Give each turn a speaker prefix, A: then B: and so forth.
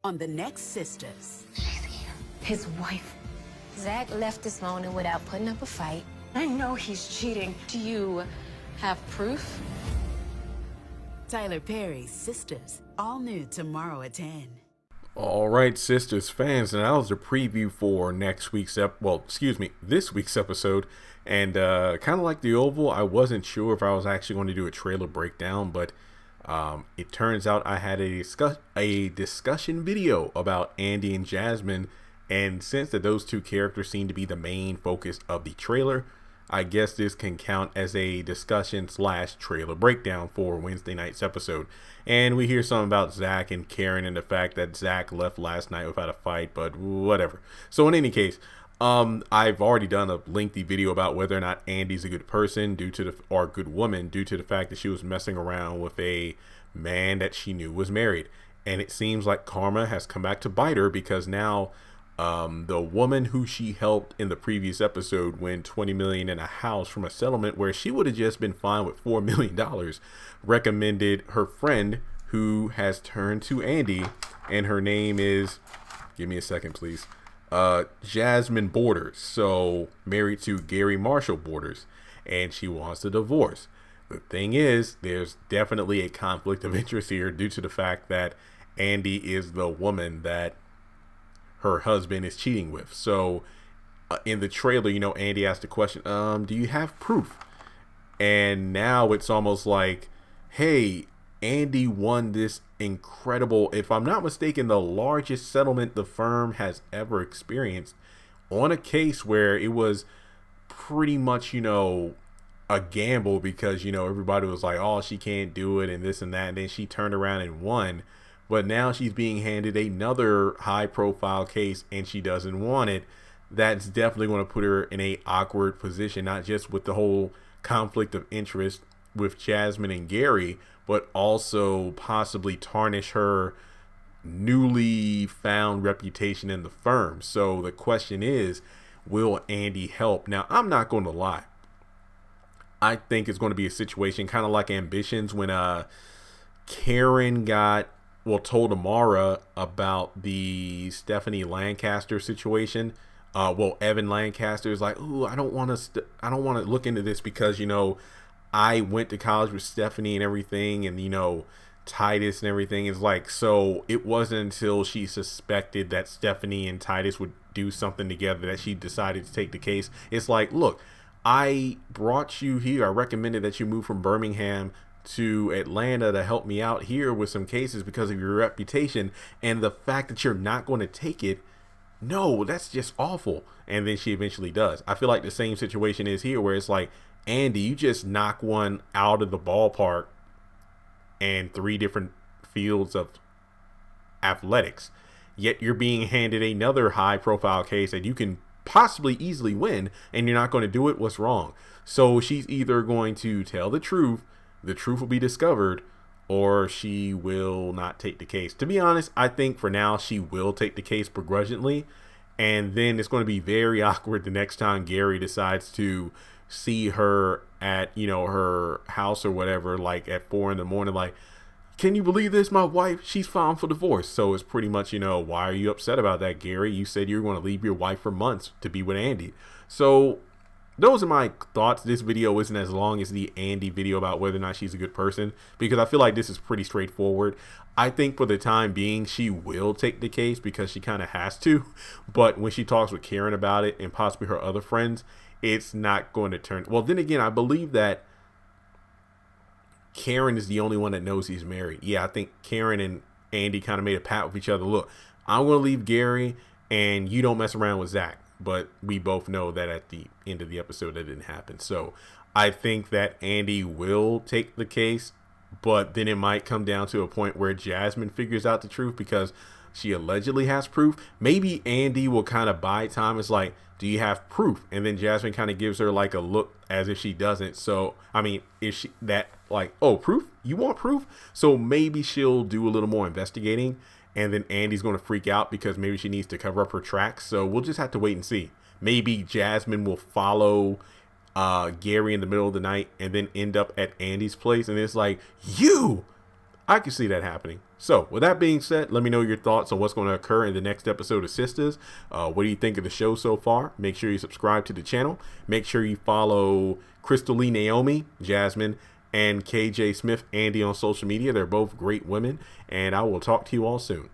A: on the next Sistas.
B: She's here. His wife. Zach left this morning without putting up a fight.
C: I know he's cheating.
B: Do you have proof?
A: Tyler Perry's Sistas, all new tomorrow at 10.
D: All right, Sisters fans, and that was the preview for next week's this week's episode. And kind of like the Oval, I wasn't sure if I was actually going to do a trailer breakdown, but it turns out I had a discussion video about Andi and Jasmine, and since that those two characters seem to be the main focus of the trailer, I guess this can count as a discussion / trailer breakdown for Wednesday night's episode. And we hear something about Zach and Karen and the fact that Zach left last night without a fight, but whatever. So in any case, I've already done a lengthy video about whether or not Andi's a good person or a good woman due to the fact that she was messing around with a man that she knew was married. And it seems like karma has come back to bite her, because now the woman who she helped in the previous episode win $20 million in a house from a settlement where she would have just been fine with $4 million, recommended her friend, who has turned to Andi, and her name is, give me a second please, Jasmine Borders, so married to Gary Marshall Borders, and she wants a divorce. The thing is, there's definitely a conflict of interest here due to the fact that Andi is the woman that her husband is cheating with. So in the trailer, Andi asked the question, do you have proof? And now it's almost like, hey, Andi won this incredible, if I'm not mistaken, the largest settlement the firm has ever experienced on a case where it was pretty much, a gamble, because, everybody was like, oh, she can't do it and this and that. And then she turned around and won. But now she's being handed another high profile case and she doesn't want it. That's definitely going to put her in a awkward position, not just with the whole conflict of interest with Jasmine and Gary, but also possibly tarnish her newly found reputation in the firm. So the question is, will Andi help? Now, I'm not going to lie. I think it's going to be a situation kind of like Ambitions when Karen told Amara about the Stephanie Lancaster situation. Evan Lancaster is like, "Ooh, I don't want to look into this because I went to college with Stephanie and everything, and Titus and everything." Is like, so it wasn't until she suspected that Stephanie and Titus would do something together that she decided to take the case. It's like, look, I brought you here. I recommended that you move from Birmingham to Atlanta to help me out here with some cases because of your reputation, and the fact that you're not going to take it, no, that's just awful. And then she eventually does. I feel like the same situation is here, where it's like, Andi, you just knock one out of the ballpark and 3 different fields of athletics, yet you're being handed another high profile case that you can possibly easily win, and you're not going to do it. What's wrong? So she's either going to tell the truth will be discovered, or she will not take the case. To be honest, I think for now she will take the case begrudgingly, and then it's going to be very awkward the next time Gary decides to see her at her house or whatever, like at 4 a.m, like, can you believe this? My wife, she's filed for divorce. So it's pretty much, why are you upset about that, Gary? You said you were going to leave your wife for months to be with Andi. So those are my thoughts. This video isn't as long as the Andi video about whether or not she's a good person, because I feel like this is pretty straightforward. I think for the time being, she will take the case because she kind of has to. But when she talks with Karen about it and possibly her other friends, it's not going to turn. Well, then again, I believe that Karen is the only one that knows he's married. Yeah, I think Karen and Andi kind of made a pact with each other. Look, I'm going to leave Gary and you don't mess around with Zach. But we both know that at the end of the episode, that didn't happen. So I think that Andi will take the case, but then it might come down to a point where Jasmine figures out the truth because she allegedly has proof. Maybe Andi will kind of buy time. It's like, do you have proof? And then Jasmine kind of gives her like a look as if she doesn't. So, I mean, if she that like, oh, proof? You want proof? So maybe she'll do a little more investigating. And then Andi's going to freak out because maybe she needs to cover up her tracks. So we'll just have to wait and see. Maybe Jasmine will follow Gary in the middle of the night and then end up at Andi's place. And it's like, I can see that happening. So with that being said, let me know your thoughts on what's going to occur in the next episode of Sistas. What do you think of the show so far? Make sure you subscribe to the channel. Make sure you follow Crystal Lee Naomi, Jasmine, and KJ Smith Andi on social media. They're both great women, and I will talk to you all soon.